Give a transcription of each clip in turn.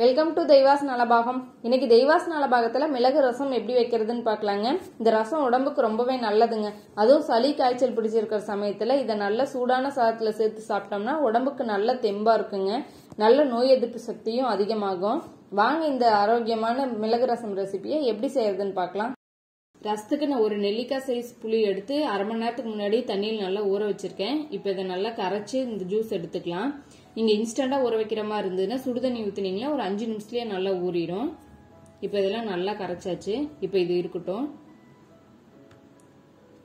Welcome to தெய்வாஸ் Nalabagam. இன்னைக்கு தெய்வாஸ் நலபாகத்துல மிளகு ரசம் எப்படி வைக்கிறதுன்னு பார்க்கலாங்க. இந்த ரசம் உடம்புக்கு ரொம்பவே நல்லதுங்க. அதுவும் சளி காய்ச்சல் பிடிச்சிருக்கிற சமயத்துல இதை நல்ல சூடான சாதத்துல சேர்த்து சாப்பிட்டோம்னா உடம்புக்கு நல்ல தெம்பா இருக்குங்க. நல்ல நோய் எதிர்ப்பு சக்தியும் அதிகமாகும். வாங்க இந்த ஆரோக்கியமான மிளகு ரசம் ரெசிபியை எப்படி செய்யறதுன்னு பார்க்கலாம். ரசத்துக்கு நான் ஒரு நெல்லிக்காய் சைஸ் புளி எடுத்து அரை மணி நேரத்துக்கு முன்னாடி தண்ணியில் நல்லா ஊற வச்சிருக்கேன். இப்போ இதை நல்லா கரைச்சி இந்த ஜூஸ் எடுத்துக்கலாம். நீங்க இன்ஸ்டண்டா ஊற வைக்கிற மாதிரி இருந்ததுன்னா சுடுதண்ணி ஊத்தினீங்கன்னா ஒரு 5 நிமிஷத்துலயே நல்லா ஊறிடும். இப்போ இதெல்லாம் நல்லா கரைச்சாச்சு. இப்போ இது இருக்கட்டும்.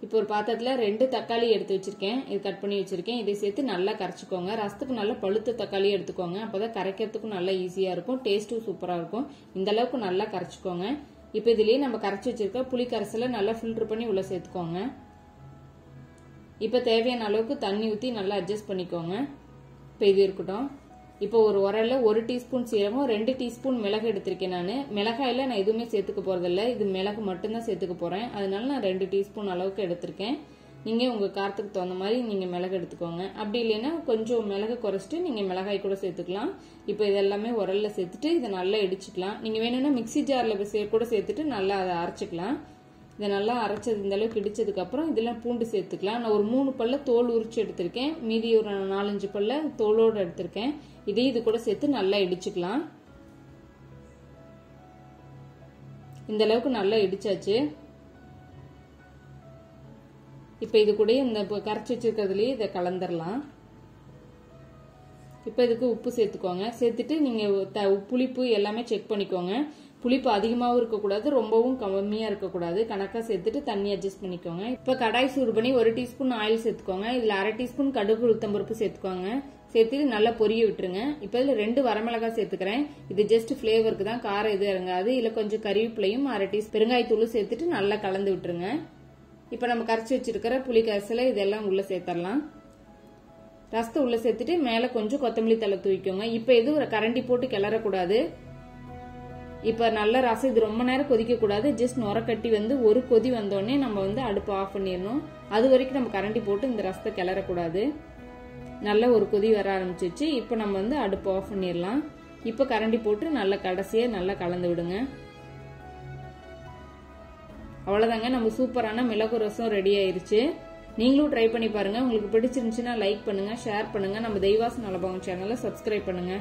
இப்போ ஒரு பாத்திரத்துல 2 தக்காளி எடுத்து வச்சிருக்கேன். இது கட் பண்ணி வச்சிருக்கேன். இதை சேர்த்து நல்லா கரைச்சிக்கோங்க. ரசத்துக்கு நல்லா பழுத்த தக்காளியை எடுத்துக்கோங்க. அப்பதான் கரைக்கிறதுக்கும் நல்லா ஈஸியா இருக்கும். டேஸ்டும் சூப்பரா இருக்கும். இந்த அளவுக்கு நல்லா கரைச்சிக்கோங்க. இப்போ இதுலயே நம்ம கரைச்சி வச்சிருக்க புளி கரைசலை நல்லா ஃபில்டர் பண்ணி உள்ள சேர்த்துக்கோங்க. இப்போ தேவையான அளவுக்கு தண்ணி ஊற்றி நல்லா அட்ஜஸ்ட் பண்ணிக்கோங்க. இப்போ இது இருக்கட்டும். இப்போ ஒரு உரல்ல 1 டீஸ்பூன் சீரகம், 2 டீஸ்பூன் மிளகு எடுத்திருக்கேன். மிளகாயில நான் எதுவுமே சேர்த்துக்க போறதில்ல. இது மிளகு மட்டும்தான் சேர்த்துக்க போறேன். அதனால நான் 2 டீஸ்பூன் அளவுக்கு எடுத்திருக்கேன். நீங்க உங்க காரத்துக்கு தகுந்த மாதிரி நீங்க மிளகு எடுத்துக்கோங்க. அப்படி இல்லைன்னா கொஞ்சம் மிளகு குறைச்சிட்டு நீங்க மிளகாய் கூட சேர்த்துக்கலாம். இப்போ இதெல்லாமே உரல்ல சேர்த்துட்டு இதை நல்லா இடிச்சுக்கலாம். நீங்க வேணும்னா மிக்சி ஜார்ல கூட சேர்த்துட்டு நல்லா அதை அரைச்சிக்கலாம். இதை நல்லா அரைச்சது இந்த அளவுக்கு இடிச்சதுக்கு அப்புறம் இதெல்லாம் பூண்டு சேர்த்துக்கலாம். நான் ஒரு 3 பல்ல தோல் உரிச்சு எடுத்திருக்கேன். மீதி ஒரு 4-5 பல்ல தோலோடு எடுத்திருக்கேன். இதையும் இது கூட சேர்த்து நல்லா இடிச்சுக்கலாம். இந்த அளவுக்கு நல்லா இடிச்சாச்சு. இப்ப இது கூட இந்த கரைச்சி வச்சிருக்கிறதுலயே இதை கலந்துடலாம். இப்ப இதுக்கு உப்பு சேர்த்துக்கோங்க. சேர்த்துட்டு நீங்க புளிப்பு எல்லாமே செக் பண்ணிக்கோங்க. புளிப்பு அதிகமாகவும் இருக்கக்கூடாது, ரொம்பவும் கம்மியா இருக்கக்கூடாது. கணக்கா சேர்த்துட்டு தண்ணி அட்ஜஸ்ட் பண்ணிக்கோங்க. இப்ப கடாய் சூடு பண்ணி 1 டீஸ்பூன் ஆயில் சேர்த்துக்கோங்க. இதுல 1/2 டீஸ்பூன் கடுகு உளுத்தம்பருப்பு சேர்த்துக்கோங்க. சேர்த்துட்டு நல்லா பொரிய விட்டுருங்க. இப்ப இதுல 2 வரமிளகாய் சேர்த்துக்கிறேன். இது ஜஸ்ட் பிளேவருக்கு தான், காரம் எதுவும் இறங்காது. இதுல கொஞ்சம் கறிவேப்பிலையும் 1/2 டீஸ்பூன் பெருங்காயத்தூள் சேர்த்துட்டு நல்லா கலந்து விட்டுருங்க. இப்ப நம்ம கரைச்சி வச்சிருக்கிற புளி கரைசலை இதெல்லாம் உள்ள சேர்த்தரலாம். ரசத்தை உள்ள சேர்த்துட்டு மேல கொஞ்சம் கொத்தமல்லி தழை தூவிக்கோங்க. இப்ப எதுவும் ஒரு கரண்டி போட்டு கிளறக்கூடாது. இப்ப நல்ல ரசம் இது ரொம்ப நேரம் கொதிக்க கூடாது. ஜஸ்ட் நுரக்கட்டி வந்து ஒரு கொதி வந்தோடனே நம்ம அடுப்பு ஆஃப் பண்ணிடணும். அது வரைக்கும் நம்ம கரண்டி போட்டு இந்த ரசத்தை கிளறக்கூடாது. நல்ல ஒரு கொதி வர ஆரம்பிச்சிச்சு. இப்ப நம்ம அடுப்பு ஆஃப் பண்ணிடலாம். இப்ப கரண்டி போட்டு நல்லா கடைசியா நல்லா கலந்து விடுங்க. அவ்வளவுதாங்க, நம்ம சூப்பரான மிளகு ரசம் ரெடி ஆயிருச்சு. நீங்களும் ட்ரை பண்ணி பாருங்க. உங்களுக்கு பிடிச்சிருந்துச்சுன்னா லைக் பண்ணுங்க, ஷேர் பண்ணுங்க. நம்ம தெய்வாஸ் நலபாகம் சேனலை சப்ஸ்கிரைப் பண்ணுங்க.